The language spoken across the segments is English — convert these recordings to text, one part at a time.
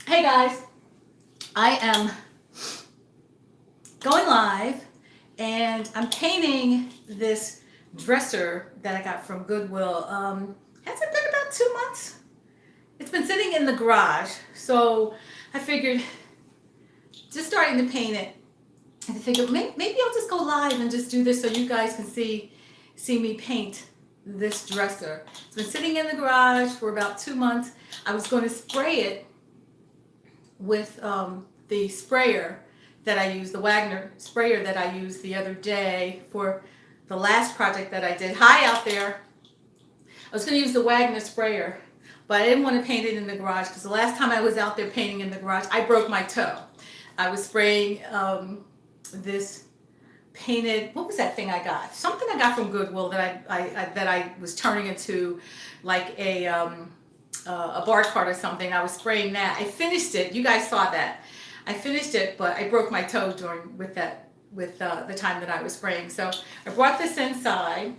Hey guys, I am going live and I'm painting this dresser that I got from Goodwill. Has it been about 2 months? It's been sitting in the garage, so I figured just starting to paint it. And I figured maybe I'll just go live and just do this so you guys can see me paint this dresser. It's been sitting in the garage for about 2 months. I was going to spray it with the sprayer that I used, the Wagner sprayer that I used the other day for the last project that I did. Hi out there. I was going to use the Wagner sprayer, but I didn't want to paint it in the garage because the last time I was out there painting in the garage, I broke my toe. I was spraying this painted, what was that thing I got? Something I got from Goodwill that I was turning into like a bar cart or something. I was spraying that. I finished it. You guys saw that. I finished it, but I broke my toe with the time that I was spraying. So I brought this inside,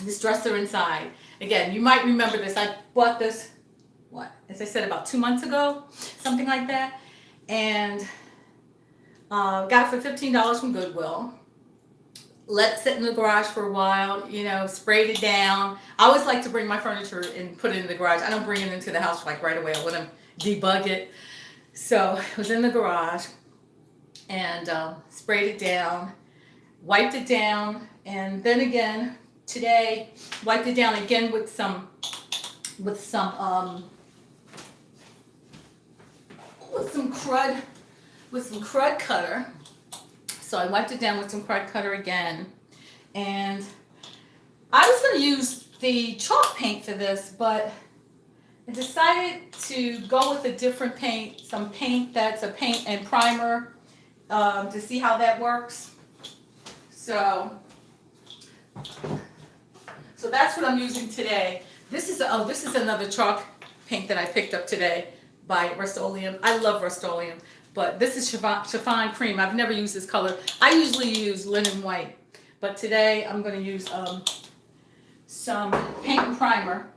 this dresser inside. Again, you might remember this. I bought this, as I said, about 2 months ago, something like that, and got it for $15 from Goodwill. Let it sit in the garage for a while, sprayed it down. I always like to bring my furniture and put it in the garage. I don't bring it into the house like right away. I want to debug it. So it was in the garage and sprayed it down, wiped it down, and then again today wiped it down again with some crud cutter. So I wiped it down with some crud cutter again, and I was going to use the chalk paint for this, but I decided to go with a different paint, some paint that's a paint and primer, to see how that works. So that's what I'm using today. This is another chalk paint that I picked up today by Rust-Oleum. I love Rust-Oleum, but this is chiffon cream. I've never used this color. I usually use linen white, but today I'm going to use some paint and primer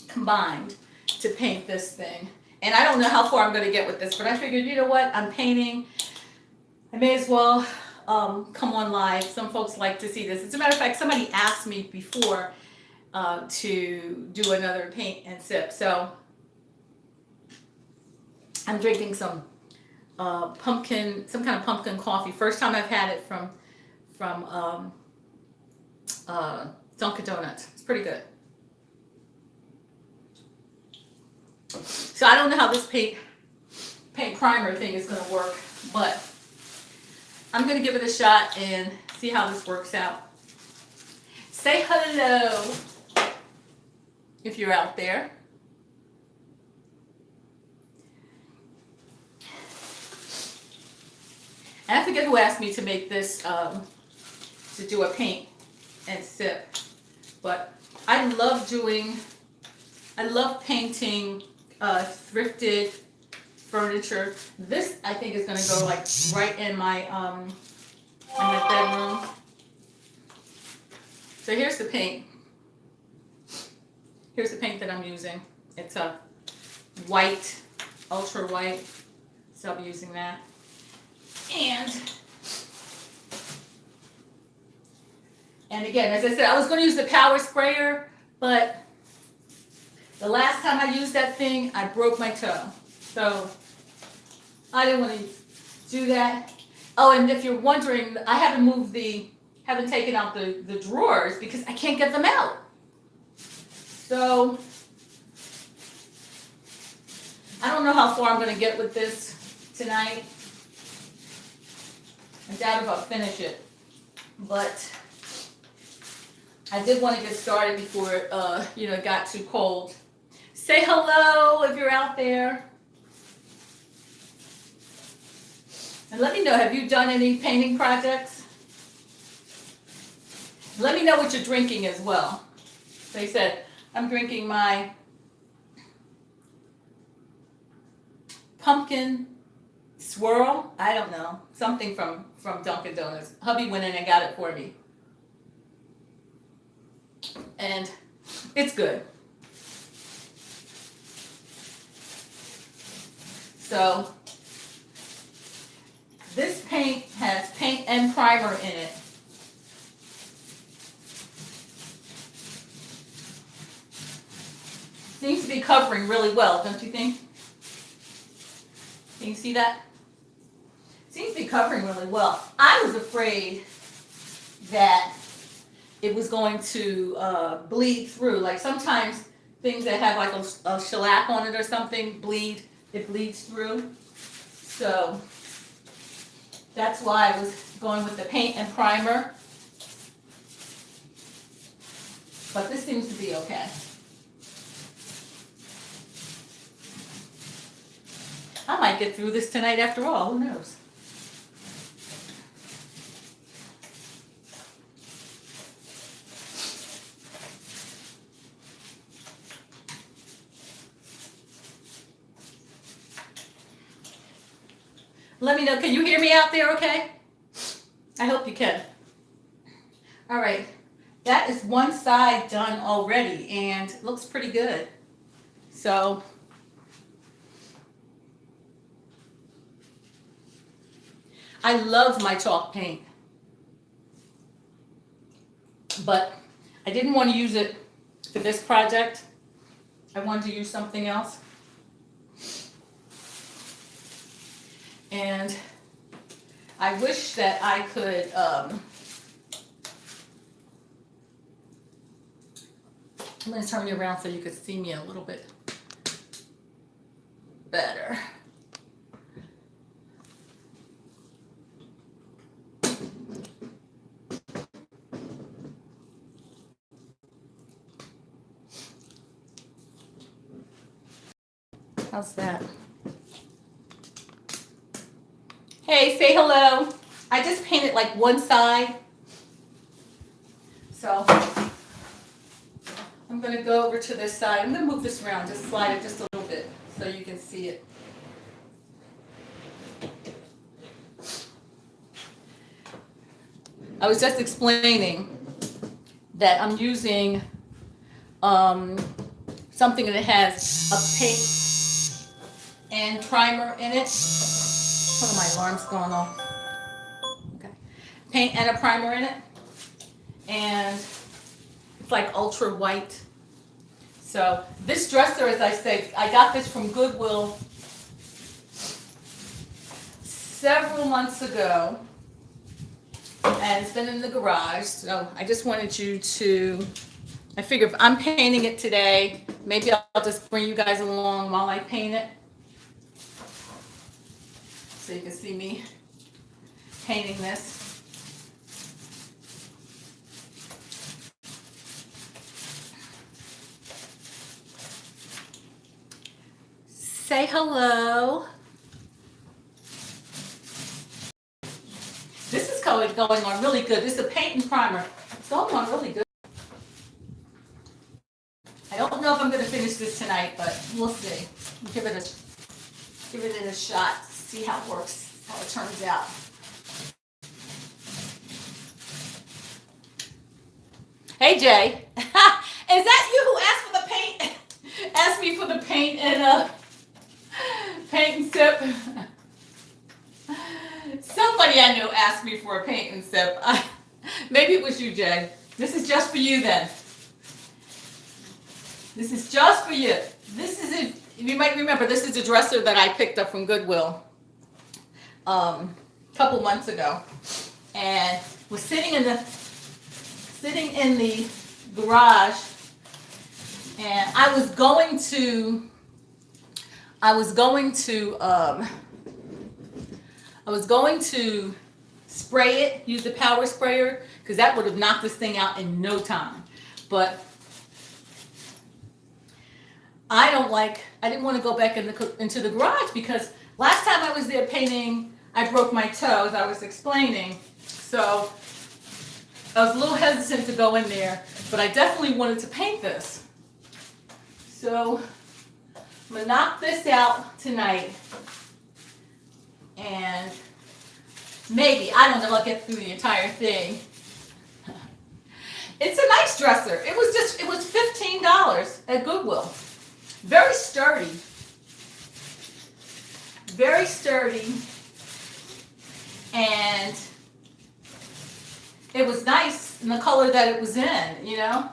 combined to paint this thing. And I don't know how far I'm going to get with this, but I figured, you know what, I'm painting. I may as well come on live. Some folks like to see this. As a matter of fact, somebody asked me before to do another paint and sip. So I'm drinking some some kind of pumpkin coffee. First time I've had it from Dunkin' Donuts. It's pretty good. So I don't know how this paint primer thing is going to work, but I'm going to give it a shot and see how this works out. Say hello if you're out there. And I forget who asked me to make this, to do a paint and sip, but I love painting thrifted furniture. This I think is going to go like right in my bedroom. So here's the paint. Here's the paint that I'm using. It's a white, ultra white. So I'll be using that. And again, as I said, I was going to use the power sprayer, but the last time I used that thing, I broke my toe. So I didn't want to do that. Oh, and if you're wondering, I haven't taken out the drawers because I can't get them out. So I don't know how far I'm going to get with this tonight. I doubt if I'll finish it, but I did want to get started before it got too cold. Say hello if you're out there. And let me know, have you done any painting projects? Let me know what you're drinking as well. They said, I'm drinking my pumpkin swirl. I don't know. Something from Dunkin' Donuts. Hubby went in and got it for me. And it's good. So this paint has paint and primer in it. Seems to be covering really well, don't you think? Can you see that? Seems to be covering really well. I was afraid that it was going to bleed through. Like sometimes things that have like a shellac on it or something it bleeds through. So that's why I was going with the paint and primer. But this seems to be okay. I might get through this tonight after all, who knows? Let me know, can you hear me out there okay? I hope you can. All right, that is one side done already and it looks pretty good. So, I love my chalk paint, but I didn't want to use it for this project. I wanted to use something else. And I wish that I could, I'm going to turn you around so you could see me a little bit better. How's that? Hey, say hello. I just painted like one side. So I'm going to go over to this side. I'm going to move this around, just slide it just a little bit so you can see it. I was just explaining that I'm using something that has a paint and primer in it. Hold on, my alarm's going off. Okay. Paint and a primer in it. And it's like ultra white. So this dresser, as I say, I got this from Goodwill several months ago. And it's been in the garage. So I just wanted you to, I figure if I'm painting it today, maybe I'll just bring you guys along while I paint it. So you can see me painting this. Say hello. This is going on really good. This is a paint and primer. It's going on really good. I don't know if I'm going to finish this tonight, but we'll see. Give it a shot. See how it works, how it turns out. Hey Jay, is that you who asked for the paint? Asked me for the paint and paint and sip. Somebody I know asked me for a paint and sip. Maybe it was you, Jay. This is just for you then. This is just for you. This is it. You might remember this is a dresser that I picked up from Goodwill a couple months ago, and was sitting in the garage, and I was going to spray it, use the power sprayer, because that would have knocked this thing out in no time. But I didn't want to go back into the garage because last time I was there painting, I broke my toe, as I was explaining. So I was a little hesitant to go in there, but I definitely wanted to paint this. So I'm going to knock this out tonight. And maybe, I don't know, I'll get through the entire thing. It's a nice dresser. It was $15 at Goodwill. Very sturdy. very sturdy, and it was nice in the color that it was in, you know.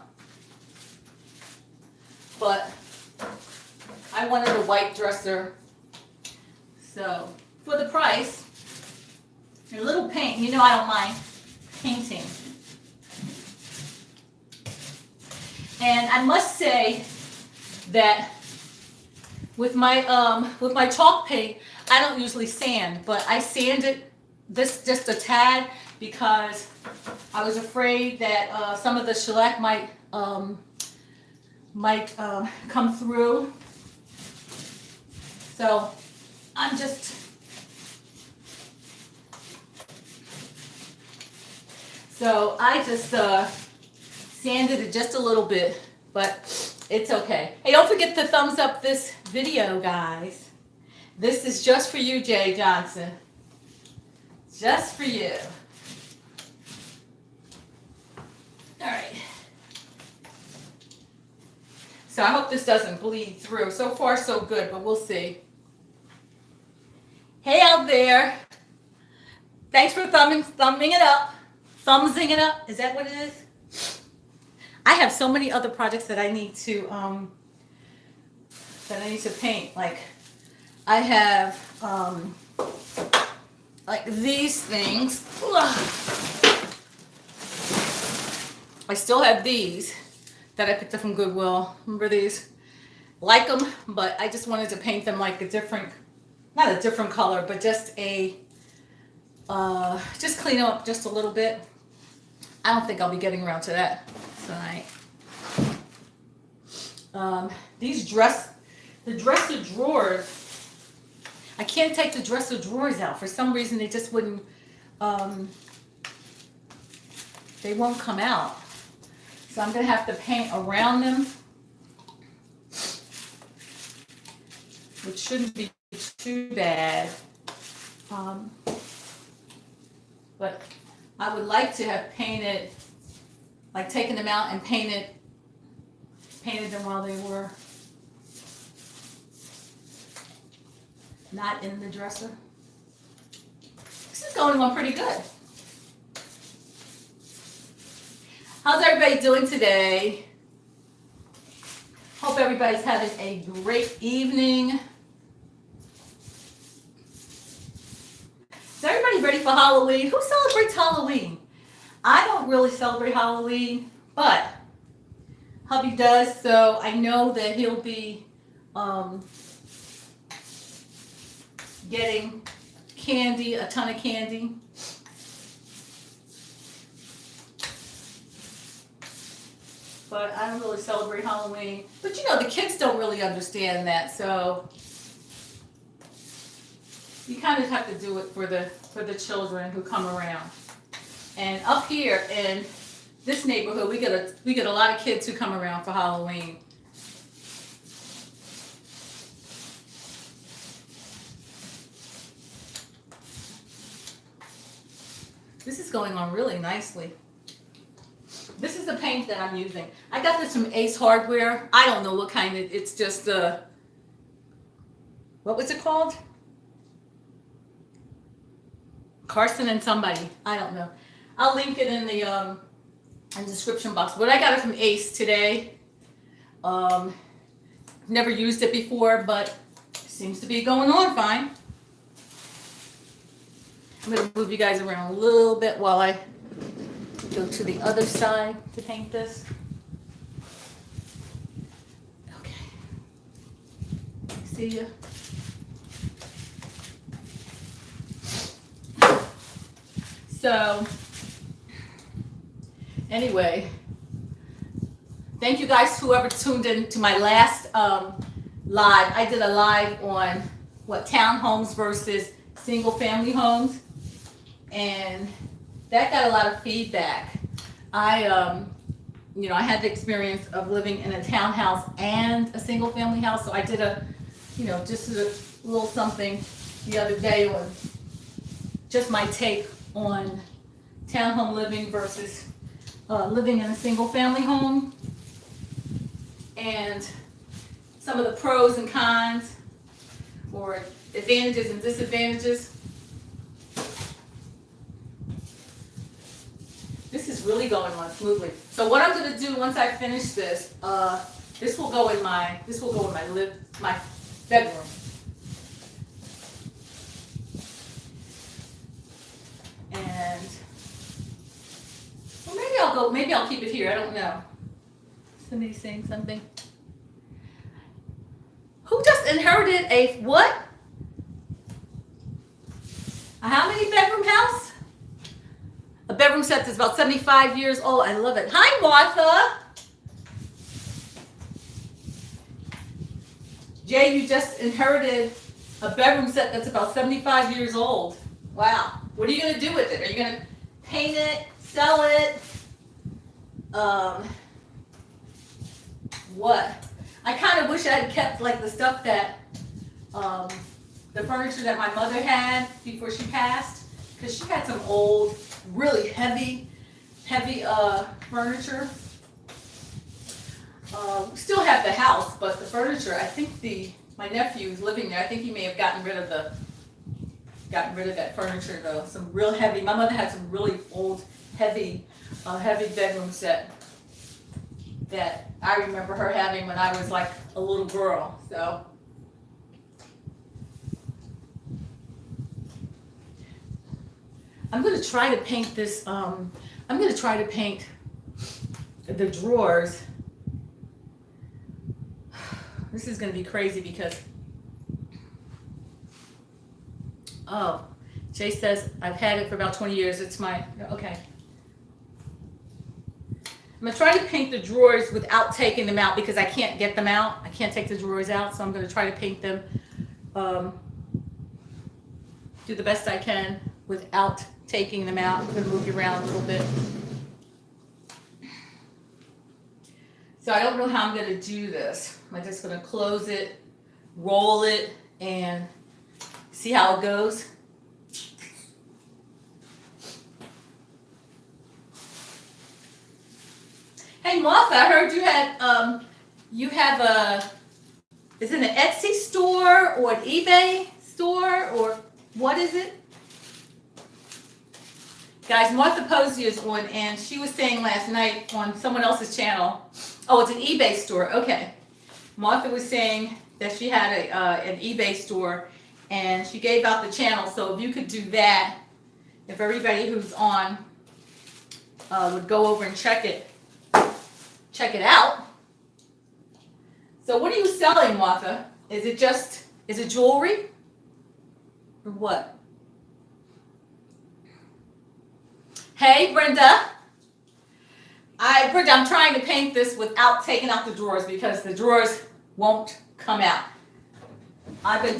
But I wanted a white dresser, so for the price, a little paint. You know I don't mind painting. And I must say that with my chalk paint, I don't usually sand, but I sanded this just a tad because I was afraid that some of the shellac might come through. So I'm just sanded it just a little bit, but it's okay. Hey, don't forget to thumbs up this video, guys. This is just for you, Jay Johnson. Just for you. All right. So I hope this doesn't bleed through. So far, so good, but we'll see. Hey out there. Thanks for thumbing it up. Thumbsing it up. Is that what it is? I have so many other projects that I need to paint. Like I have like these things. I still have these that I picked up from Goodwill. Remember these? Like them, but I just wanted to paint them like a different, not a different color, but just a just clean them up just a little bit. I don't think I'll be getting around to that tonight. The dresser drawers, I can't take the dresser drawers out. For some reason, they just wouldn't, they won't come out. So I'm going to have to paint around them, which shouldn't be too bad. But I would like to have painted, like taken them out and painted them while they were not in the dresser. This is going on pretty good. How's everybody doing today? Hope everybody's having a great evening. Is everybody ready for Halloween? Who celebrates Halloween? I don't really celebrate Halloween, but hubby does, so I know that he'll be getting candy, a ton of candy. But I don't really celebrate Halloween. But you know, the kids don't really understand that, so you kind of have to do it for the children who come around. And up here in this neighborhood, we get a lot of kids who come around for Halloween. This is going on really nicely. This is the paint that I'm using. I got this from Ace Hardware. I don't know what kind it's just what was it called? Carson and somebody. I don't know. I'll link it in the description box. But I got it from Ace today. Never used it before, but seems to be going on fine. I'm going to move you guys around a little bit while I go to the other side to paint this. Okay. See ya. So, anyway, thank you guys, whoever tuned in to my last live. I did a live on townhomes versus single family homes, and that got a lot of feedback. I had the experience of living in a townhouse and a single family house, so I did just a little something the other day on just my take on townhome living versus living in a single family home, and some of the pros and cons. for advantages and disadvantages. This is really going on smoothly. So what I'm going to do once I finish this, this will go in my my bedroom. And well, maybe I'll keep it here. I don't know. Somebody saying something. Who just inherited a what? A how many bedroom house? A bedroom set that's about 75 years old. I love it. Hi, Martha. Jay, you just inherited a bedroom set that's about 75 years old. Wow. What are you going to do with it? Are you going to paint it, sell it? What? I kind of wish I had kept like the stuff that, the furniture that my mother had before she passed, because she had some old, really heavy furniture. We still have the house, but the furniture, I think my nephew is living there. I think he may have gotten rid of that furniture though. Some real heavy. My mother had some really old, heavy bedroom set that I remember her having when I was like a little girl. So I'm going to try to paint this. I'm going to try to paint the drawers. This is going to be crazy because, oh, Jay says, I've had it for about 20 years. It's my, okay. I'm going to try to paint the drawers without taking them out because I can't get them out. I can't take the drawers out, so I'm going to try to paint them, do the best I can without taking them out. I'm going to move you around a little bit. So I don't know how I'm going to do this. I'm just going to close it, roll it, and see how it goes. Hey Martha, I heard you have is it an Etsy store or an eBay store or what is it? Guys, Martha Posey is on, and she was saying last night on someone else's channel, oh, it's an eBay store. Okay. Martha was saying that she had an eBay store, and she gave out the channel. So if you could do that, if everybody who's on would go over and check it out. So what are you selling, Martha? Is it jewelry? Or what? Hey, Brenda. Brenda, I'm trying to paint this without taking out the drawers because the drawers won't come out. I've been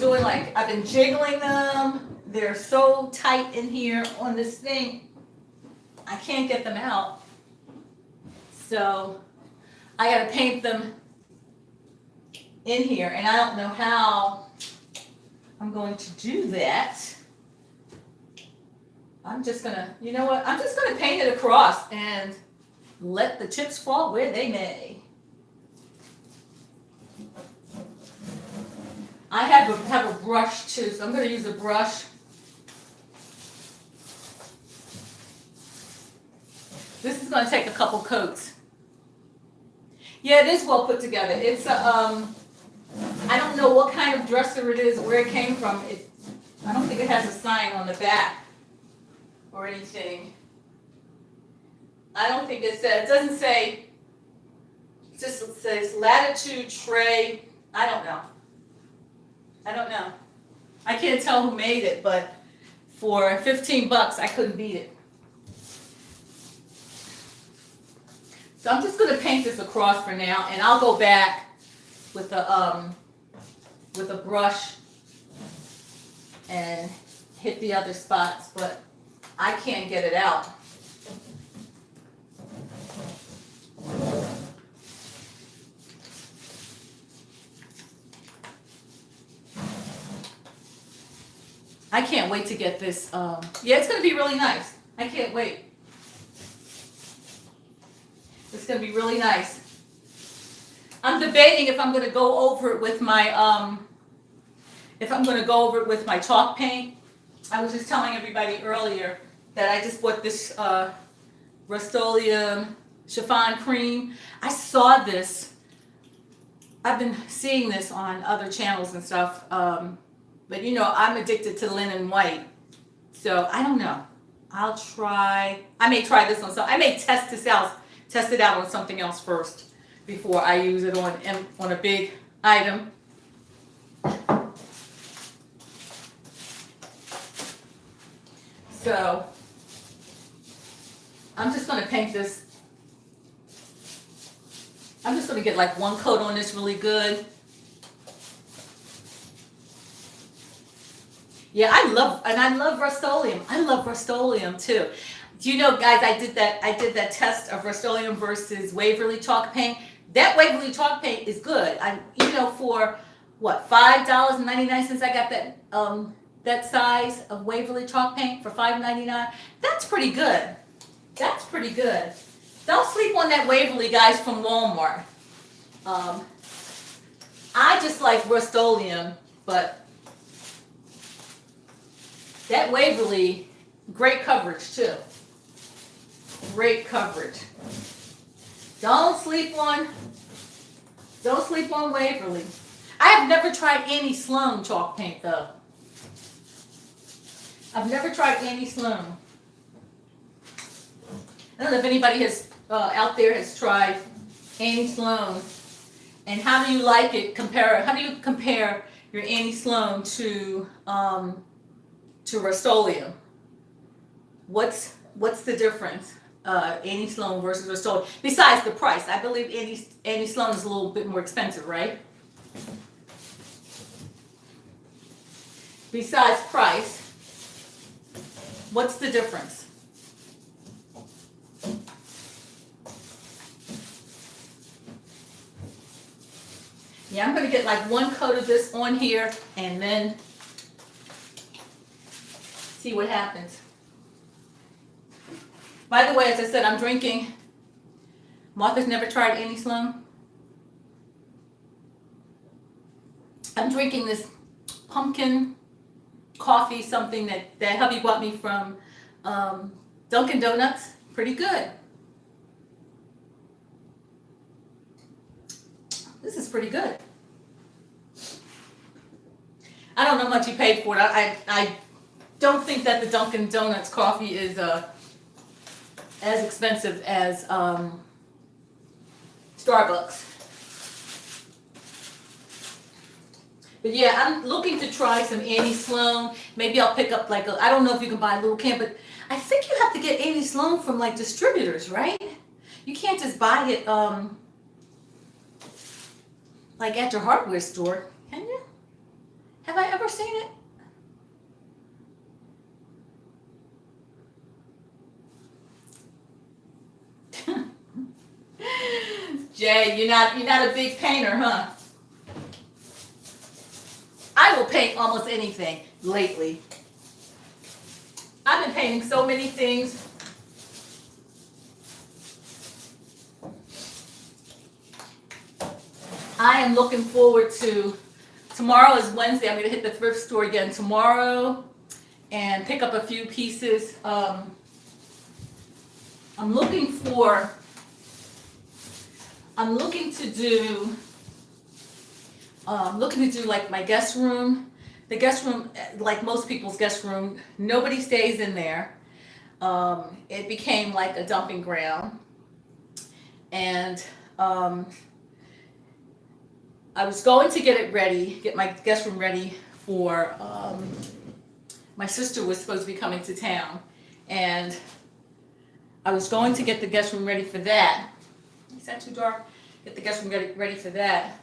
jiggling them. They're so tight in here on this thing. I can't get them out. So I got to paint them in here, and I don't know how I'm going to do that. I'm just going to, you know what? I'm just going to paint it across and let the chips fall where they may. I have a brush too, so I'm going to use a brush. This is going to take a couple coats. Yeah, it is well put together. It's a, I don't know what kind of dresser it is, where it came from. I don't think it has a sign on the back or anything. I don't think it doesn't say, it just says latitude tray. I don't know. I can't tell who made it, but for 15 bucks, I couldn't beat it. So I'm just going to paint this across for now, and I'll go back with a brush and hit the other spots, but I can't get it out. I can't wait to get this. Yeah, it's going to be really nice. I can't wait. It's going to be really nice. I'm debating if I'm going to go over it with my if I'm going to go over it with my chalk paint. I was just telling everybody earlier that I just bought this Rust-Oleum chiffon cream. I saw this. I've been seeing this on other channels and stuff. But you know, I'm addicted to linen white. So I don't know. I'll try. I may try this on some. I may test it out on something else first before I use it on a big item. So I'm just going to paint this. I'm just going to get like one coat on this really good. Yeah, I love Rust-Oleum. I love Rust-Oleum too. Do you know, guys, I did that test of Rust-Oleum versus Waverly chalk paint. That Waverly chalk paint is good. For what, $5.99 I got that size of Waverly chalk paint for $5.99. That's pretty good. That's pretty good. Don't sleep on that Waverly, guys, from Walmart. I just like Rust-Oleum, but that Waverly, great coverage too. Great coverage. Don't sleep on Waverly. I have never tried Annie Sloan chalk paint though. I've never tried Annie Sloan. I don't know if anybody has out there has tried Annie Sloan. And how do you like it? How do you compare your Annie Sloan to Rust-Oleum? What's the difference? Annie Sloan versus Rust-Oleum. Besides the price, I believe Annie Sloan is a little bit more expensive, right? Besides price, what's the difference? Yeah, I'm going to get like one coat of this on here and then see what happens. By the way, as I said, I'm drinking. Martha's never tried Annie Sloan. I'm drinking this pumpkin coffee, something that hubby bought me from Dunkin' Donuts. Pretty good. This is pretty good. I don't know how much he paid for it. I don't think that the Dunkin' Donuts coffee is as expensive as Starbucks. But yeah, I'm looking to try some Annie Sloan. Maybe I'll pick up like I don't know if you can buy a little can, but I think you have to get Annie Sloan from like distributors, right? You can't just buy it like at your hardware store, can you? Have I ever seen it? Jay, you're not a big painter, huh? I will paint almost anything lately. I've been painting so many things. I am looking forward to, tomorrow is Wednesday, I'm going to hit the thrift store again tomorrow and pick up a few pieces. I'm looking to do like my guest room. The guest room, like most people's guest room, nobody stays in there. It became like a dumping ground. And I was going to get my guest room ready for, my sister was supposed to be coming to town. And I was going to get the guest room ready for that. Is that too dark? Get the guest room ready for that.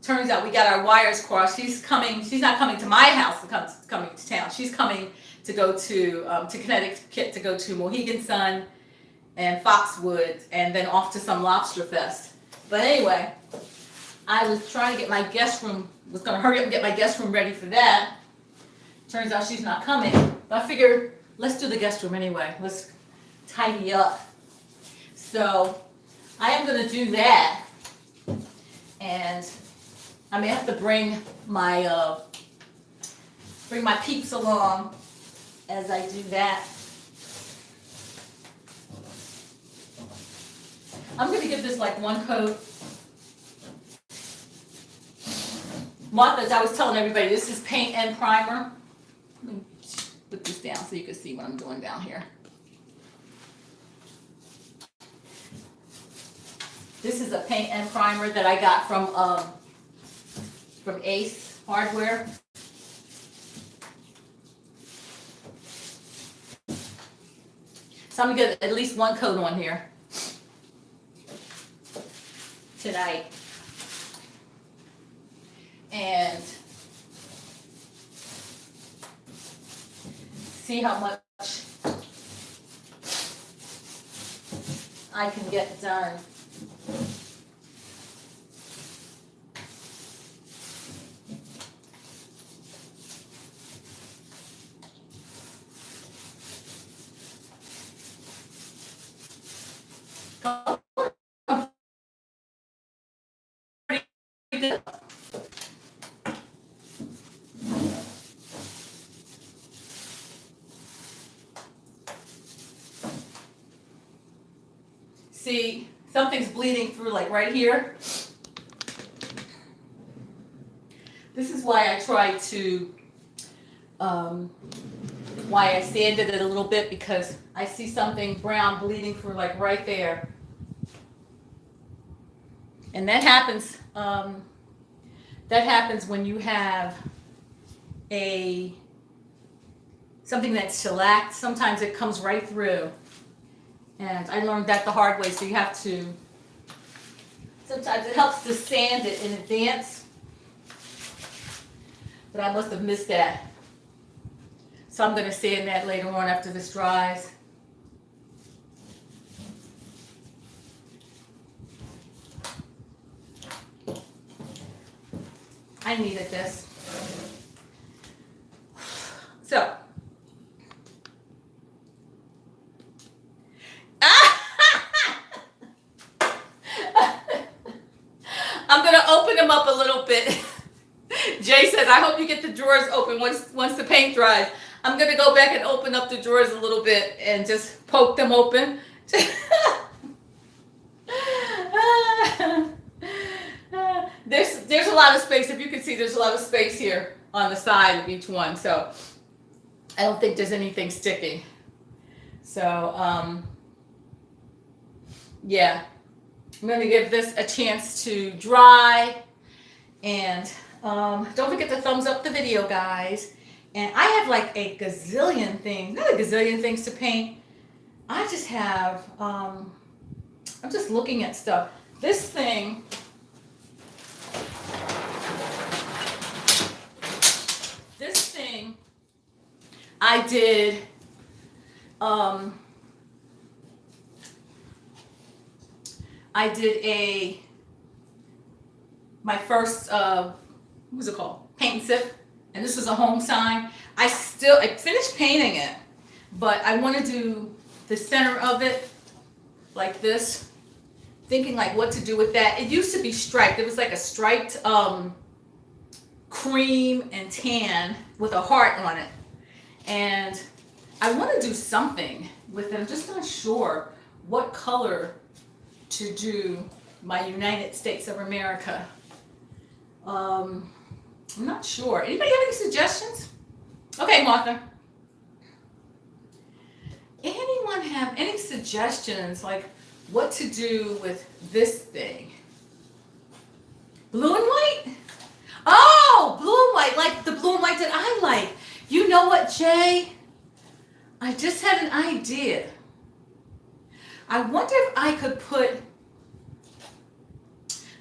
Turns out we got our wires crossed. She's not coming to my house, coming to town. She's coming to go to Connecticut to go to Mohegan Sun and Foxwoods and then off to some lobster fest. But anyway, I was trying to get my guest room, was going to hurry up and get my guest room ready for that. Turns out she's not coming. But I figured, let's do the guest room anyway. Let's tidy up. So I am going to do that. And I may have to bring my bring my peeps along as I do that. I'm going to give this like one coat. Martha, as I was telling everybody, this is paint and primer. Let me put this down so you can see what I'm doing down here. This is a paint and primer that I got from Ace Hardware. So I'm going to get at least one coat on here tonight. And see how much I can get done. See, something's bleeding through like right here. This is why I tried to, why I sanded it a little bit, because I see something brown bleeding through like right there. And that happens when you have something that's shellacked. Sometimes it comes right through. And I learned that the hard way, so you have to, sometimes it helps to sand it in advance. But I must have missed that. So I'm going to sand that later on after this dries. I needed this. So. I'm going to open them up a little bit. Jay says, I hope you get the drawers open once the paint dries. I'm going to go back and open up the drawers a little bit and just poke them open. There's a lot of space. If you can see, there's a lot of space here on the side of each one. So I don't think there's anything sticking. So, yeah. I'm going to give this a chance to dry. And don't forget to thumbs up the video, guys. And I have like a gazillion things, not a gazillion things to paint. I just have, I'm just looking at stuff. This thing, I did, my first, what was it called? Paint and sip. And this was a home sign. I finished painting it, but I want to do the center of it like this. Thinking like what to do with that. It used to be striped. It was like a striped cream and tan with a heart on it. And I want to do something with it. I'm just not sure what color to do my United States of America. I'm not sure. Anybody have any suggestions? Okay, Martha. Anyone have any suggestions like what to do with this thing? Blue and white? Oh, blue and white, like the blue and white that I like. You know what, Jay? I just had an idea. I wonder if I could put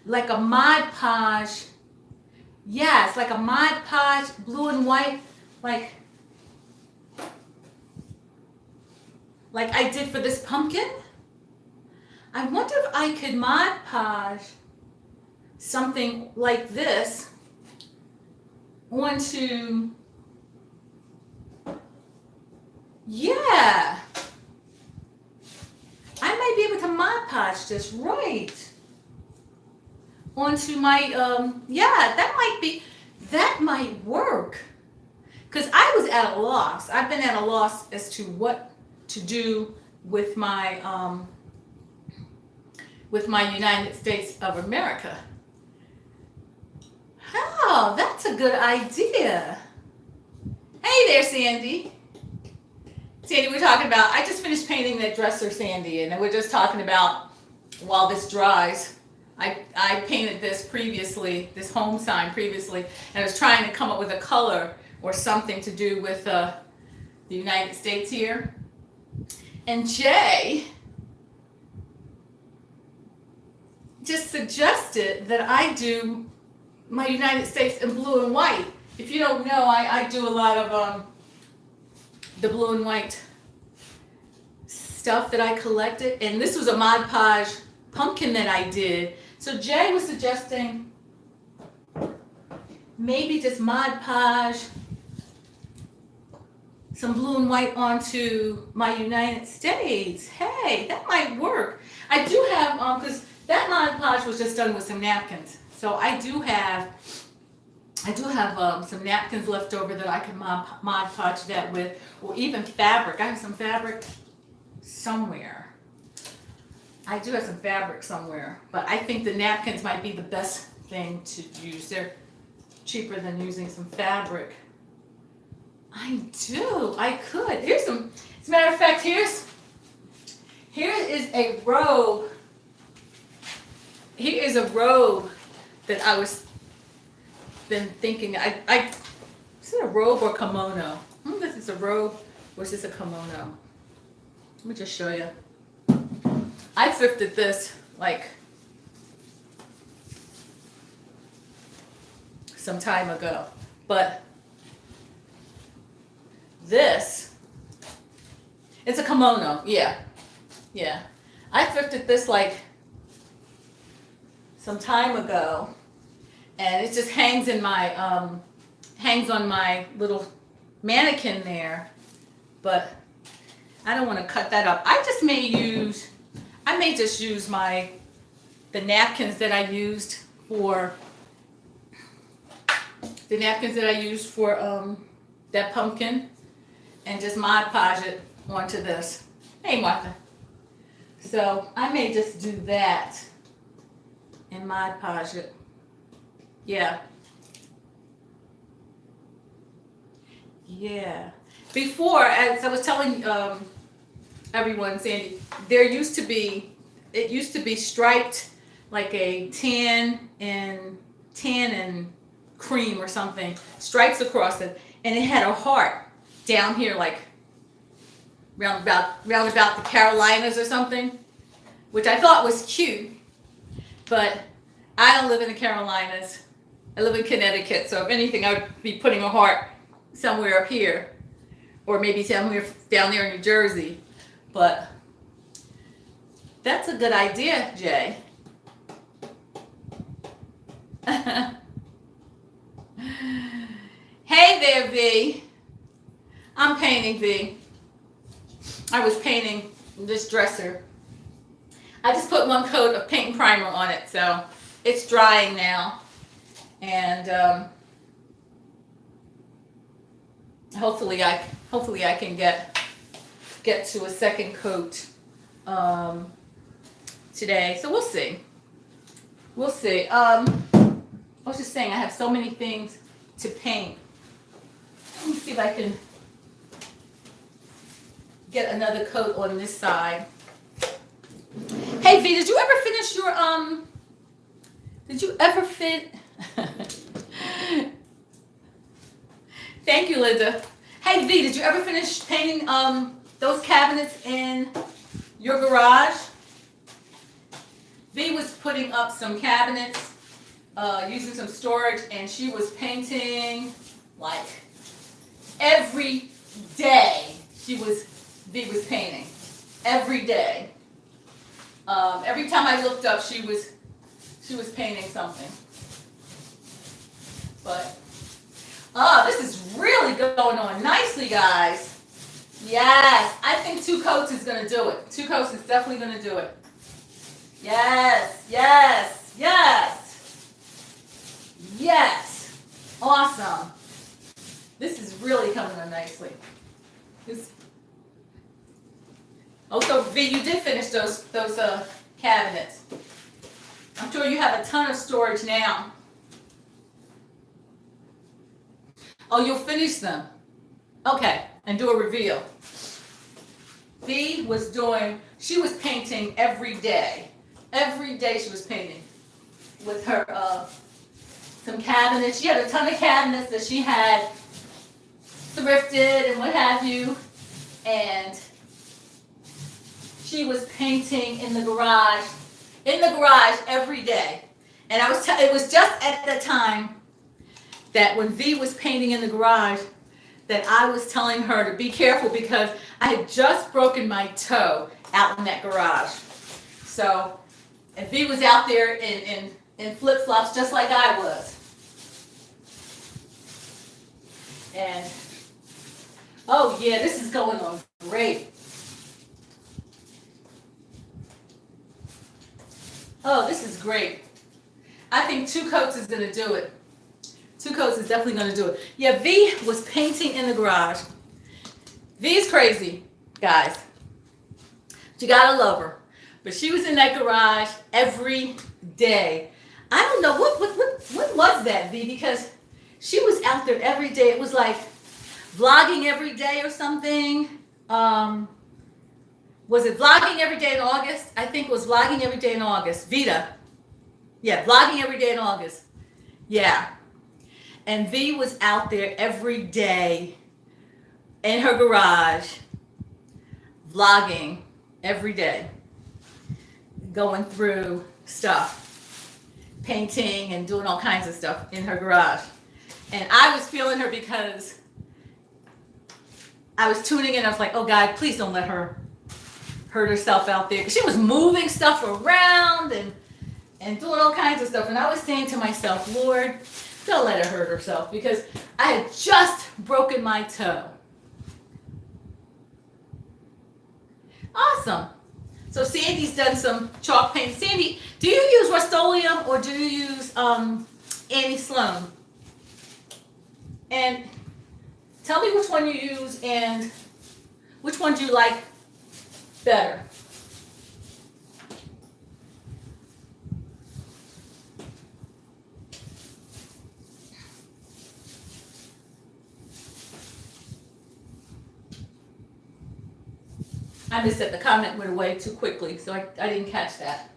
like a Mod Podge. Yes, like a Mod Podge, blue and white, like I did for this pumpkin. I wonder if I could Mod Podge something like this onto, yeah. I might be able to Mod Podge this right onto my, yeah, that might work. because I was at a loss. I've been at a loss as to what to do with my United States of America. Oh, that's a good idea. Hey there, Sandy. Sandy, we're talking about, I just finished painting that dresser, Sandy, and we're just talking about while this dries. I painted this previously, this home sign previously, and I was trying to come up with a color or something to do with the United States here. And Jay just suggested that I do my United States in blue and white. If you don't know, I do a lot of the blue and white stuff that I collected, and this was a Mod Podge pumpkin that I did. So Jay was suggesting maybe just Mod Podge some blue and white onto my United States. Hey, that might work. I do have, because that Mod Podge was just done with some napkins. So I do have some napkins left over that I can Mod Podge that with, or even fabric. I have some fabric somewhere. I do have some fabric somewhere, but I think the napkins might be the best thing to use. They're cheaper than using some fabric. I could. Here's some, as a matter of fact, here is a robe. Here is a robe that I was been thinking, is it a robe or kimono? I don't know if it's a robe or is this a kimono. Let me just show you. I thrifted this like some time ago, but this, it's a kimono, yeah. I thrifted this like some time ago, and it just hangs in my, hangs on my little mannequin there, but I don't want to cut that up. I may just use the napkins that I used for that pumpkin, and just Mod Podge it onto this. Hey, Martha. So I may just do that and Mod Podge it. Yeah. Before, as I was telling everyone, Sandy, it used to be striped like a tan and cream or something, stripes across it, and it had a heart down here, like round about the Carolinas or something, which I thought was cute, but I don't live in the Carolinas. I live in Connecticut, so if anything, I would be putting a heart somewhere up here, or maybe somewhere down there in New Jersey. But that's a good idea, Jay. Hey there, V. I'm painting, V. I was painting this dresser. I just put one coat of paint and primer on it, so it's drying now. And hopefully I can get to a second coat today. So we'll see. I was just saying, I have so many things to paint. Let me see if I can get another coat on this side. Hey V, did you ever finish your Thank you, Linda. Hey V, did you ever finish painting those cabinets in your garage? V was putting up some cabinets using some storage, and she was painting like every day. V was painting every day. Every time I looked up, she was painting something. But this is really going on nicely, guys. Yes, I think 2 coats is gonna do it. 2 coats is definitely gonna do it. Yes. Awesome. This is really coming on nicely. Oh, so V, you did finish those cabinets. I'm sure you have a ton of storage now. Oh, you'll finish them. Okay, and do a reveal. V was she was painting every day. Every day she was painting with her some cabinets. She had a ton of cabinets that she had thrifted and what have you. And she was painting in the garage every day. And it was just at the time that when V was painting in the garage that I was telling her to be careful because I had just broken my toe out in that garage. So, and V was out there in flip-flops just like I was. And, oh yeah, this is going on great. Oh, this is great. I think 2 coats is going to do it. 2 coats is definitely going to do it. Yeah, V was painting in the garage. V is crazy, guys. You gotta love her. But she was in that garage every day. I don't know, what was that, V? Because she was out there every day. It was like vlogging every day or something. Was it vlogging every day in August? I think it was vlogging every day in August. Vita. Yeah, vlogging every day in August. Yeah. And V was out there every day in her garage, vlogging every day, going through stuff, painting and doing all kinds of stuff in her garage. And I was feeling her because I was tuning in. I was like, oh God, please don't let her hurt herself out there. She was moving stuff around and doing all kinds of stuff. And I was saying to myself, Lord, don't let her hurt herself because I had just broken my toe. Awesome. So Sandy's done some chalk paint. Sandy, do you use Rust-Oleum or do you use Annie Sloan? And tell me which one you use and which one do you like better. I missed it. The comment went away too quickly, so I didn't catch that.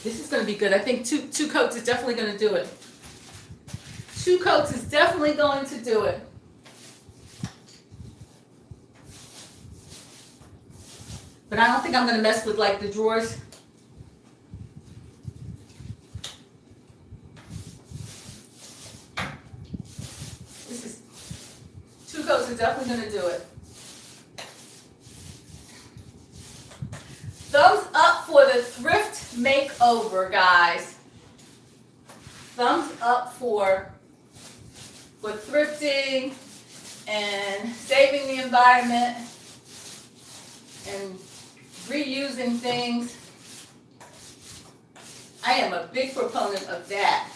This is going to be good. I think two coats is definitely going to do it. 2 coats is definitely going to do it. But I don't think I'm going to mess with like the drawers. This is 2 coats is definitely going to do it. Thumbs up for the Thrift Makeover, guys. Thumbs up for thrifting and saving the environment and reusing things. I am a big proponent of that.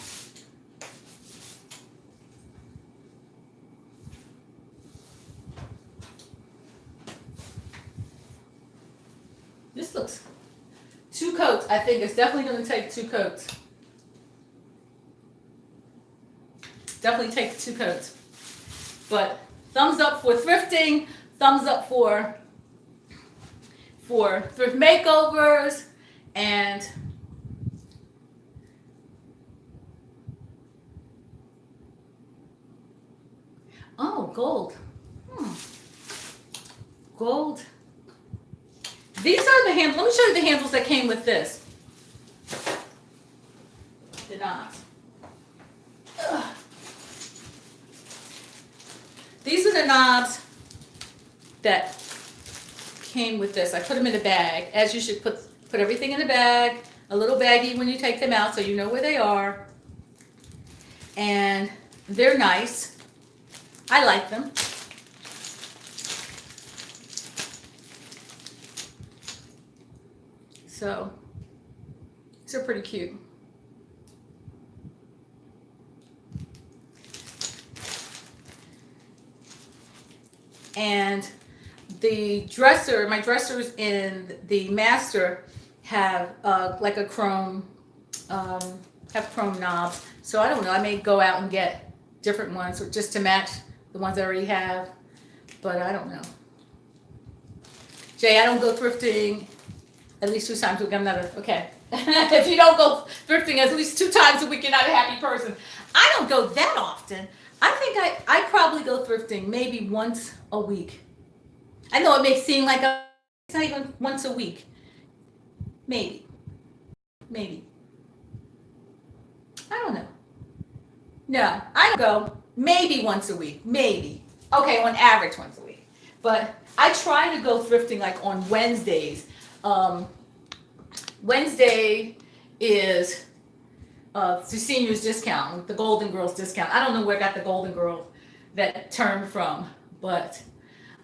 This looks 2 coats. I think it's definitely going to take 2 coats. Definitely take 2 coats. But thumbs up for thrifting. Thumbs up for thrift makeovers and oh, gold. Gold. These are the handles. Let me show you the handles that came with this. The knobs. Ugh. These are the knobs that came with this. I put them in a bag, as you should put everything in a bag, a little baggie when you take them out so you know where they are. And they're nice. I like them. So, these are pretty cute. And my dressers in the master have like a chrome, um, have chrome knobs. So I don't know, I may go out and get different ones just to match the ones I already have, but I don't know. Jay, I don't go thrifting at least 2 times a week. I'm not okay. If you don't go thrifting at least 2 times a week, you're not a happy person. I don't go that often. I think I probably go thrifting maybe once a week. I know it may seem like it's not even once a week. Maybe. I don't know. No, I don't go maybe once a week. Maybe. Okay, on average once a week. But I try to go thrifting like on Wednesdays. Wednesday is the seniors discount, the Golden Girls discount. I don't know where I got the Golden Girl that term from, but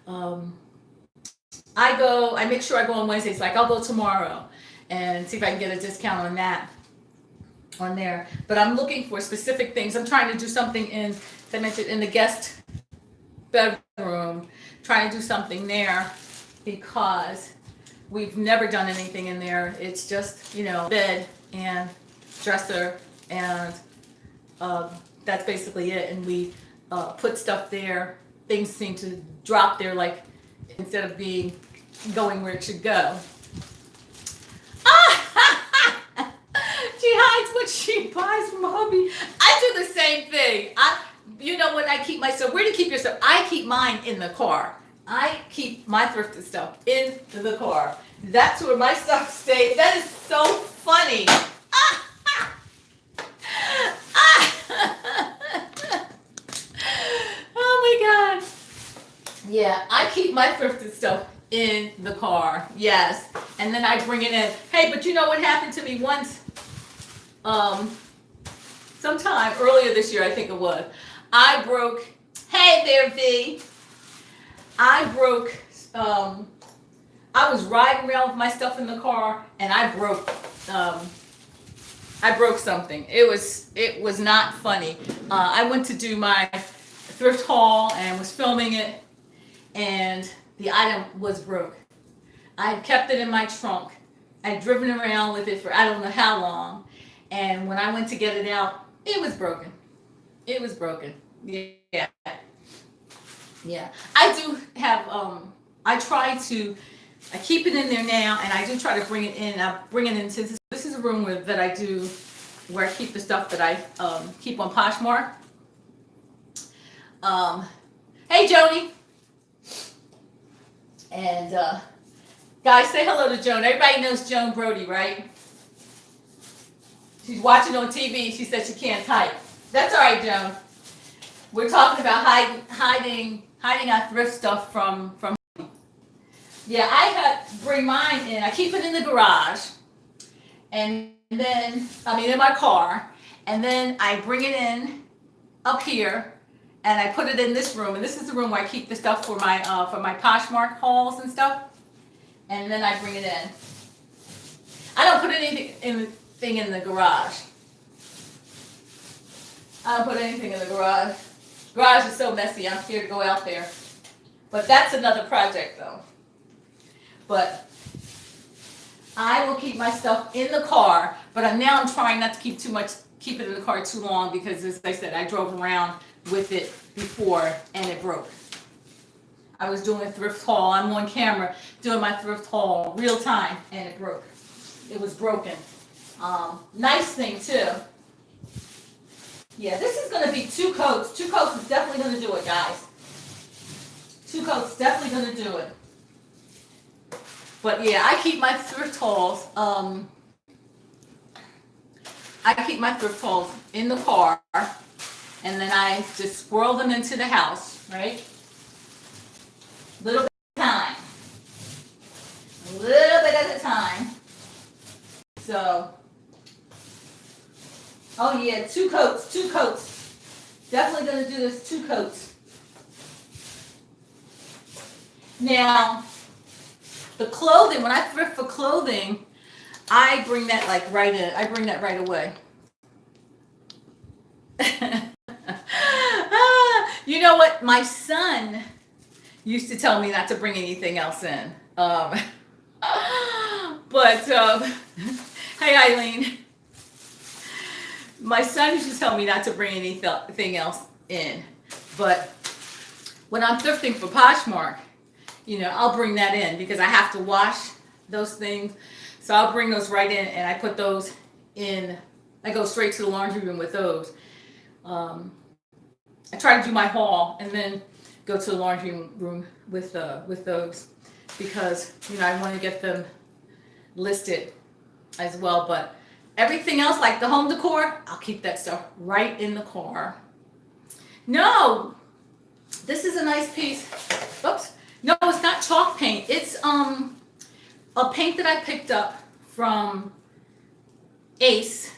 I make sure I go on Wednesdays. Like I'll go tomorrow and see if I can get a discount on that on there. But I'm looking for specific things. I'm trying to do something as I mentioned, in the guest bedroom, trying to do something there because we've never done anything in there. It's just, bed and dresser and that's basically it. And we put stuff there. Things seem to drop there like instead of going where it should go. She hides what she buys from hubby. I do the same thing. When I keep my stuff, where do you keep your stuff? I keep mine in the car. I keep my thrifted stuff in the car. That's where my stuff stays. That is so funny. Oh my God. Yeah, I keep my thrifted stuff in the car. Yes. And then I bring it in. Hey, but you know what happened to me once? Sometime earlier this year, I think it was. I broke, hey there, V. I was riding around with my stuff in the car and I broke something. It was not funny. I went to do my thrift haul and was filming it and the item was broke. I had kept it in my trunk. I'd driven around with it for I don't know how long. And when I went to get it out, it was broken. Yeah. I do have, I keep it in there now and I do try to bring it in. I bring it into, this is a room where I keep the stuff that I keep on Poshmark. Hey Joni. And guys, say hello to Joan. Everybody knows Joan Brody, right? She's watching on TV. She said she can't type. That's all right, Joan. We're talking about hiding our thrift stuff from. Yeah, I had to bring mine in. I keep it in the garage, and then in my car, and then I bring it in up here, and I put it in this room. And this is the room where I keep the stuff for my Poshmark hauls and stuff. And then I bring it in. I don't put anything in the garage. I don't put anything in the garage. Garage is so messy. I'm scared to go out there. But that's another project though. But I will keep my stuff in the car. But I'm trying not to keep it in the car too long because, as I said, I drove around with it before and it broke. I was doing a thrift haul. I'm on camera doing my thrift haul real time and it broke. It was broken. Nice thing too. Yeah, this is going to be 2 coats. 2 coats is definitely going to do it, guys. 2 coats definitely going to do it. But yeah, I keep my thrift hauls. I keep my thrift hauls in the car, and then I just swirl them into the house, right? Little bit at a time. A little bit at a time. So, oh yeah, 2 coats. Definitely going to do this 2 coats. Now, the clothing, when I thrift for clothing, I bring that right in. I bring that right away. You know what? My son used to tell me not to bring anything else in. But hey, Eileen, my son used to tell me not to bring anything else in. But when I'm thrifting for Poshmark, I'll bring that in because I have to wash those things. So I'll bring those right in, and I put those in. I go straight to the laundry room with those. I try to do my haul and then go to the laundry room with those because I want to get them listed as well. But everything else, like the home decor, I'll keep that stuff right in the car. No, this is a nice piece. Oops. No, it's not chalk paint. It's a paint that I picked up from Ace,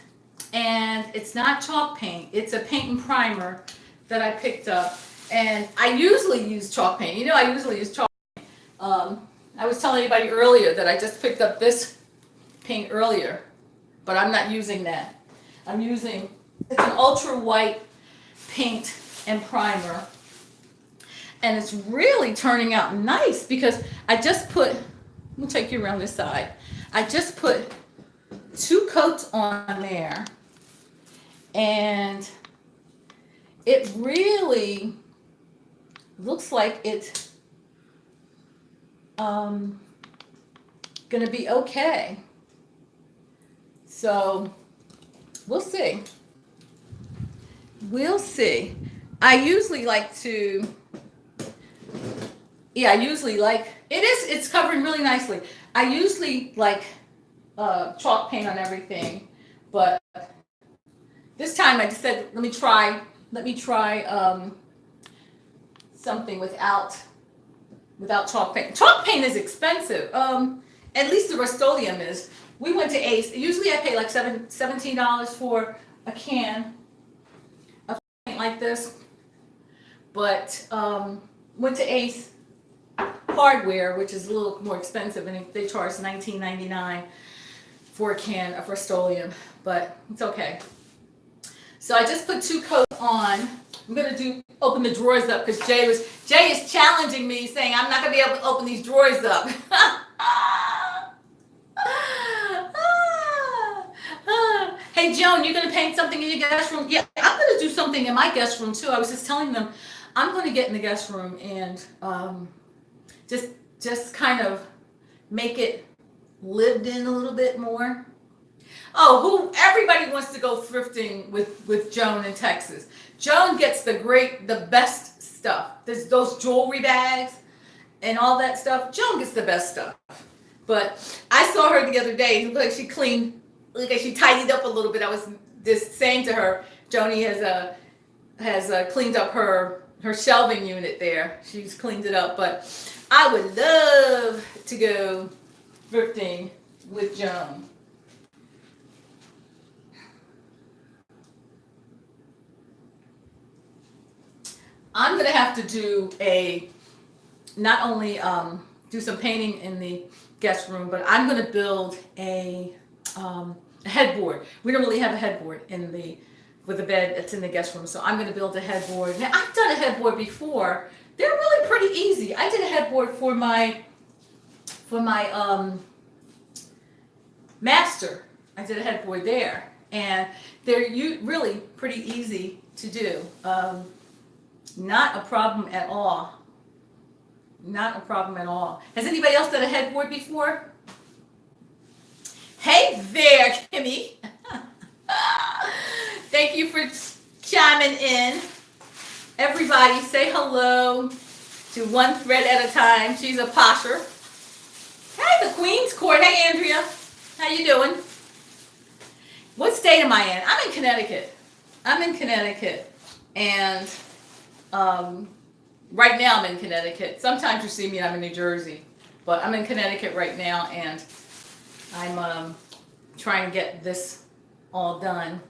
and it's not chalk paint. It's a paint and primer that I picked up, and I usually use chalk paint. I usually use chalk paint. I was telling anybody earlier that I just picked up this paint earlier, but I'm not using that. It's an ultra white paint and primer, and it's really turning out nice because let me take you around this side. I just put 2 coats on there, and it really looks like it's gonna be okay. So we'll see. I usually like it's covering really nicely. I usually like chalk paint on everything, but this time I just said, let me try something without chalk paint. Chalk paint is expensive. At least the Rust-Oleum is. We went to Ace. Usually I pay like $17 for a can of paint like this, but went to Ace Hardware, which is a little more expensive, and they charge $19.99 for a can of Rust-Oleum, but it's okay. So I just put 2 coats on. I'm gonna open the drawers up because Jay is challenging me, saying I'm not gonna be able to open these drawers up. Hey Joan, you're gonna paint something in your guest room? Yeah, I'm gonna do something in my guest room too. I was just telling them I'm gonna get in the guest room and just kind of make it lived in a little bit more. Oh, everybody wants to go thrifting with Joan in Texas. Joan gets the best stuff. There's those jewelry bags and all that stuff. Joan gets the best stuff. But I saw her the other day. It looked like she tidied up a little bit. I was just saying to her, Joni has cleaned up her shelving unit there. She's cleaned it up. But I would love to go thrifting with Joan. I'm going to have to do not only do some painting in the guest room, but I'm going to build a headboard. We don't really have a headboard with a bed that's in the guest room, so I'm going to build a headboard. Now, I've done a headboard before. They're really pretty easy. I did a headboard for my master. I did a headboard there, and they're really pretty easy to do. Not a problem at all. Not a problem at all. Has anybody else done a headboard before? Hey there, Kimmy. Thank you for chiming in. Everybody say hello to One Thread at a Time. She's a posher. Hey, the Queen's Court. Hey, Andrea. How you doing? What state am I in? I'm in Connecticut. And right now I'm in Connecticut. Sometimes you see me, I'm in New Jersey. But I'm in Connecticut right now, and I'm trying to get this all done.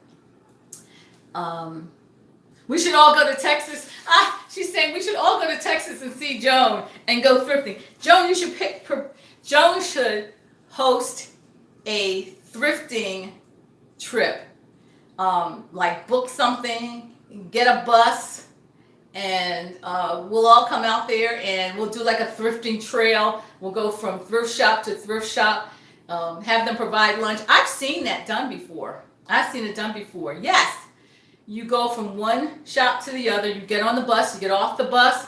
We should all go to Texas. She's saying we should all go to Texas and see Joan and go thrifting. Joan, Joan should host a thrifting trip. Like book something, get a bus, and we'll all come out there and we'll do like a thrifting trail. We'll go from thrift shop to thrift shop, have them provide lunch. I've seen that done before. I've seen it done before. Yes, you go from one shop to the other. You get on the bus, you get off the bus,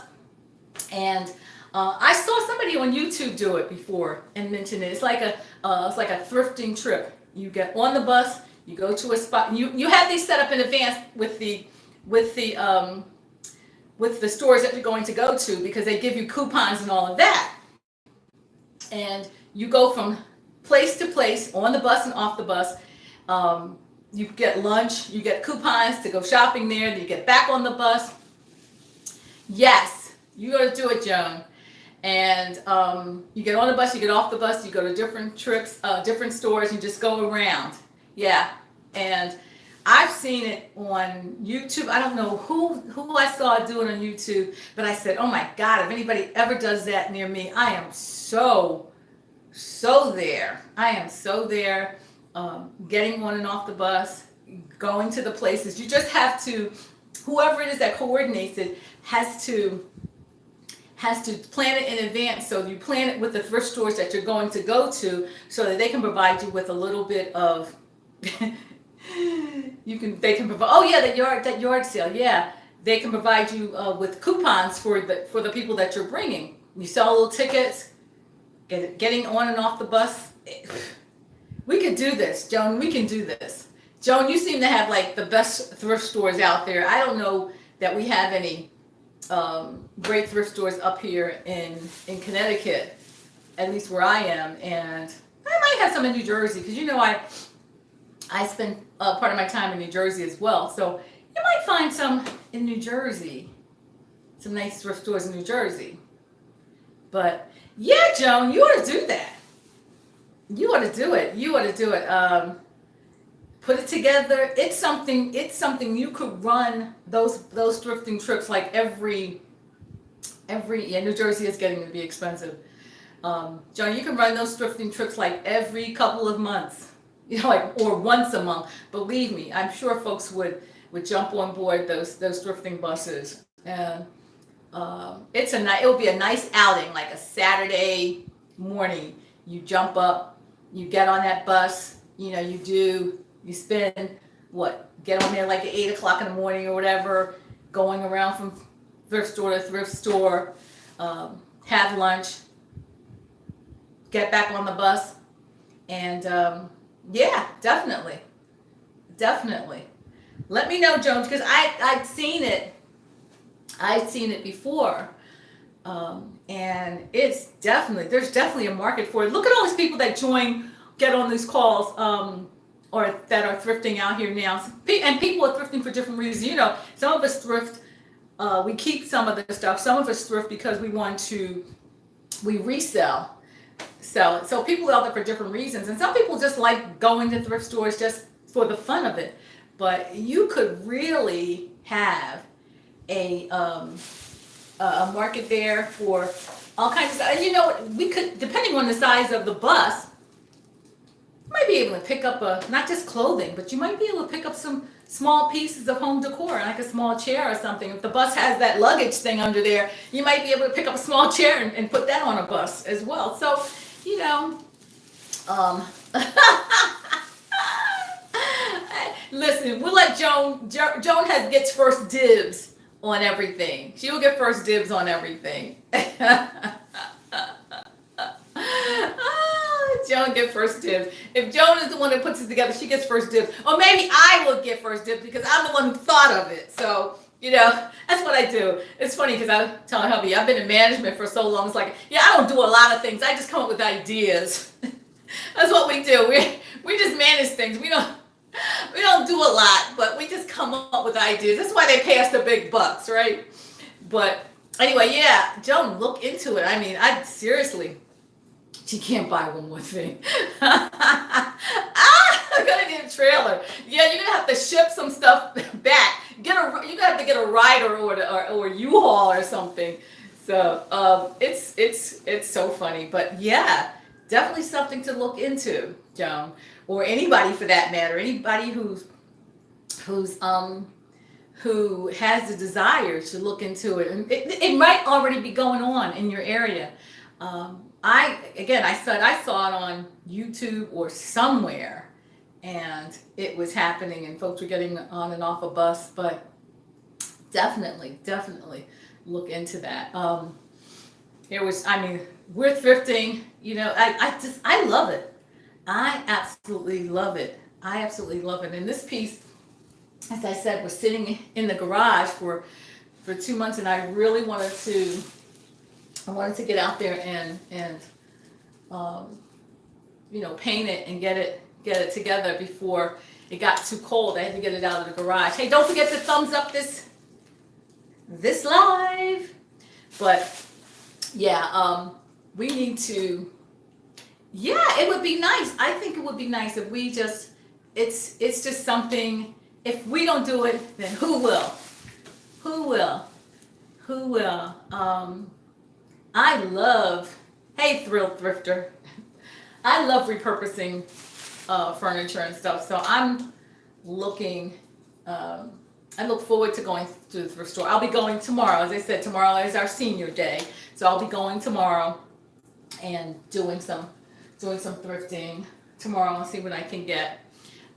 and I saw somebody on YouTube do it before and mention it. It's like a thrifting trip. You get on the bus, you go to a spot. You have these set up in advance with the stores that you're going to go to, because they give you coupons and all of that. And you go from place to place on the bus and off the bus. You get lunch, you get coupons to go shopping there, then you get back on the bus. Yes, you got to do it, Joan. And you get on the bus, you get off the bus, you go to different trips, different stores, you just go around. Yeah, and I've seen it on YouTube. I don't know who I saw do it on YouTube, but I said, oh my God, if anybody ever does that near me, I am so there. I am so there, getting on and off the bus, going to the places. You just have to, whoever it is that coordinates it has to plan it in advance. So you plan it with the thrift stores that you're going to go to, so that they can provide you with a little bit of they can provide, oh yeah, that yard sale, yeah, they can provide you with coupons for the people that you're bringing. You sell little tickets, getting on and off the bus. We could do this, Joan. We can do this, Joan. You seem to have like the best thrift stores out there. I don't know that we have any great thrift stores up here in Connecticut, at least where I am, and I might have some in New Jersey, because I spend part of my time in New Jersey as well. So you might find some in New Jersey, some nice thrift stores in New Jersey. But yeah, Joan, you ought to do that. You ought to do it. You ought to do it. Put it together. It's something you could run those thrifting trips like every yeah, New Jersey is getting to be expensive. Joan, you can run those thrifting trips like every couple of months. Or once a month. Believe me, I'm sure folks would jump on board those thrifting buses. And it will be a nice outing, like a Saturday morning. You jump up, you get on that bus. You spend get on there like at 8 o'clock in the morning or whatever, going around from thrift store to thrift store, have lunch, get back on the bus, and yeah, definitely. Let me know, Jones, because I'd seen it before, and there's definitely a market for it. Look at all these people that get on these calls, or that are thrifting out here now, and people are thrifting for different reasons. Some of us thrift, we keep some of the stuff. Some of us thrift because we resell. So people out there for different reasons, and some people just like going to thrift stores just for the fun of it. But you could really have a market there for all kinds of stuff. And we could, depending on the size of the bus, you might be able to pick up not just clothing, but you might be able to pick up some small pieces of home decor, like a small chair or something. If the bus has that luggage thing under there, you might be able to pick up a small chair and put that on a bus as well. So, listen, we'll let Joan gets first dibs on everything. She will get first dibs on everything. Joan get first dibs. If Joan is the one that puts it together, she gets first dibs. Or maybe I will get first dibs because I'm the one who thought of it. So, that's what I do. It's funny because I tell hubby, I've been in management for so long. It's like, I don't do a lot of things. I just come up with ideas. That's what we do. We just manage things. We don't do a lot, but we just come up with ideas. That's why they pay us the big bucks, right? But anyway, yeah, Joan, look into it. I mean, seriously, she can't buy one more thing. I'm gonna need a trailer. Yeah, you're gonna have to ship some stuff back. You're gonna have to get a rider or a U-Haul or something. So it's so funny, but yeah, definitely something to look into, Joan, or anybody for that matter. Anybody who's who has the desire to look into it, and it might already be going on in your area. I saw it on YouTube or somewhere, and it was happening, and folks were getting on and off a bus. But definitely look into that. We're thrifting. I love it. I absolutely love it. I absolutely love it. And this piece, as I said, was sitting in the garage for 2 months, and I really wanted to get out there and paint it and get it together before it got too cold. I had to get it out of the garage. Hey, don't forget to thumbs up this live. But yeah, we need to. Yeah, it would be nice. I think it would be nice if we just. It's just something. If we don't do it, then who will? Who will? Who will? I love. Hey, Thrifter. I love repurposing furniture and stuff. So I'm looking. I look forward to going to the thrift store. I'll be going tomorrow. As I said, tomorrow is our senior day, so I'll be going tomorrow and doing some thrifting tomorrow and see what I can get.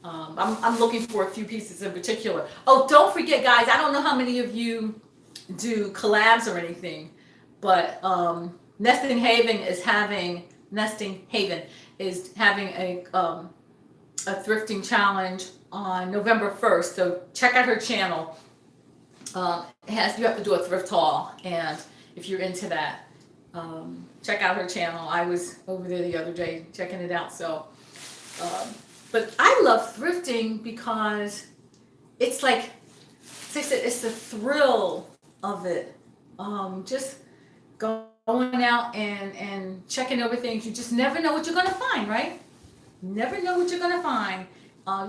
I'm looking for a few pieces in particular. Oh, don't forget, guys. I don't know how many of you do collabs or anything, but Nesting Haven is having a thrifting challenge on November 1st. So check out her channel. You have to do a thrift haul, and if you're into that, check out her channel. I was over there the other day checking it out. So, but I love thrifting because it's like, it's the thrill of it. Just going out and checking over things. You just never know what you're gonna find, right? Never know what you're gonna find.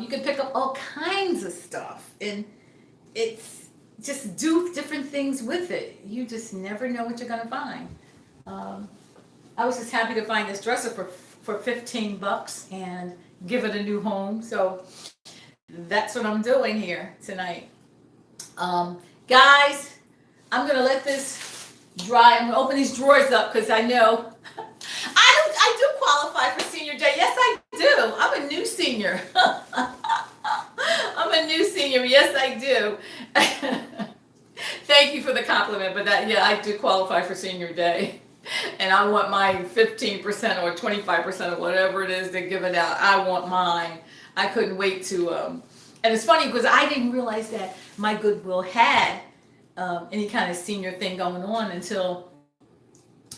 You can pick up all kinds of stuff, and it's just do different things with it. You just never know what you're gonna find. I was just happy to find this dresser for $15 and give it a new home. So that's what I'm doing here tonight. Guys, I'm gonna let this dry. I'm gonna open these drawers up because I know I do qualify for senior day. Yes, I do. I'm a new senior. I'm a new senior. Yes, I do. Thank you for the compliment, but I do qualify for senior day. And I want my 15% or 25% or whatever it is they're giving out. I want mine. I couldn't wait to. And it's funny because I didn't realize that my Goodwill had any kind of senior thing going on until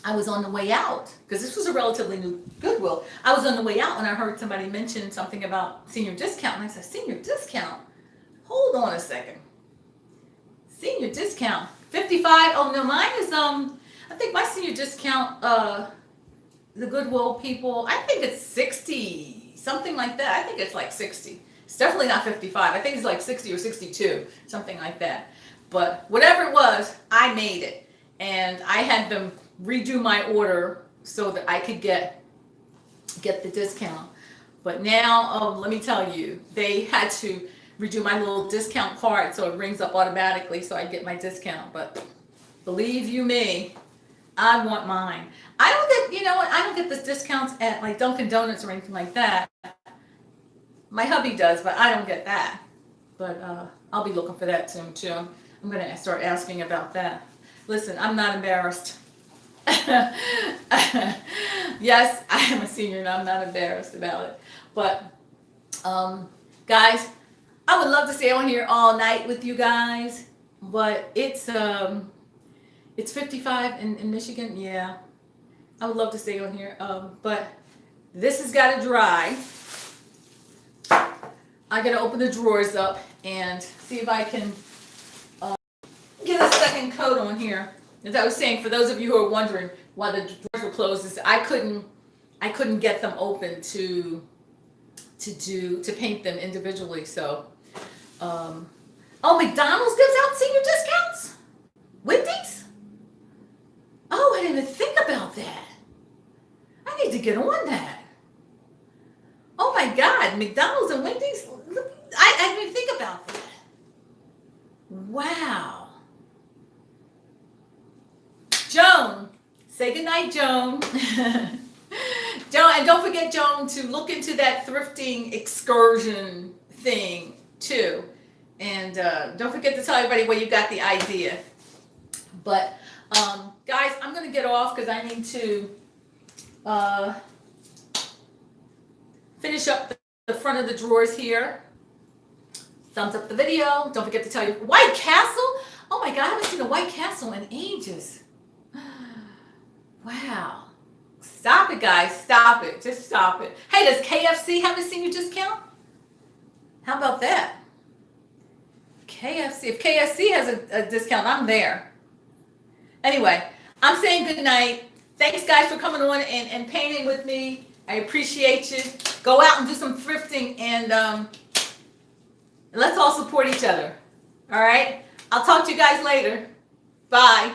I was on the way out, because this was a relatively new Goodwill. I was on the way out and I heard somebody mention something about senior discount, and I said, senior discount? Hold on a second. Senior discount, 55? Oh no, mine is I think my senior discount, the Goodwill people, I think it's 60, something like that. I think it's like 60. It's definitely not 55. I think it's like 60 or 62, something like that. But whatever it was, I made it, and I had them redo my order so that I could get the discount. But now, let me tell you, they had to redo my little discount card so it rings up automatically so I get my discount. But believe you me, I want mine. I don't get the discounts at like Dunkin' Donuts or anything like that. My hubby does, but I don't get that. But I'll be looking for that soon too. I'm gonna start asking about that. Listen, I'm not embarrassed. Yes, I am a senior and I'm not embarrassed about it. But guys, I would love to stay on here all night with you guys, but it's 55 in Michigan. Yeah, I would love to stay on here, but this has got to dry. I gotta open the drawers up and see if I can get a second coat on here. As I was saying, for those of you who are wondering why the drawers were closed, is I couldn't get them open to paint them individually. So, McDonald's gives out senior discounts? Wendy's? Oh, I didn't even think about that. I need to get on that. Oh my God, McDonald's and Wendy's? I didn't even think about that. Wow. Joan, say goodnight, Joan. Joan, and don't forget, Joan, to look into that thrifting excursion thing too. And don't forget to tell everybody where you got the idea. But guys, I'm gonna get off because I need to finish up the front of the drawers here. Thumbs up the video. Don't forget to tell your White Castle. Oh my God, I haven't seen a White Castle in ages. Wow. Stop it, guys. Stop it. Just stop it. Hey, does KFC have a senior discount? How about that? KFC. If KFC has a discount, I'm there. Anyway, I'm saying good night. Thanks, guys, for coming on and painting with me. I appreciate you. Go out and do some thrifting, and let's all support each other. All right? I'll talk to you guys later. Bye.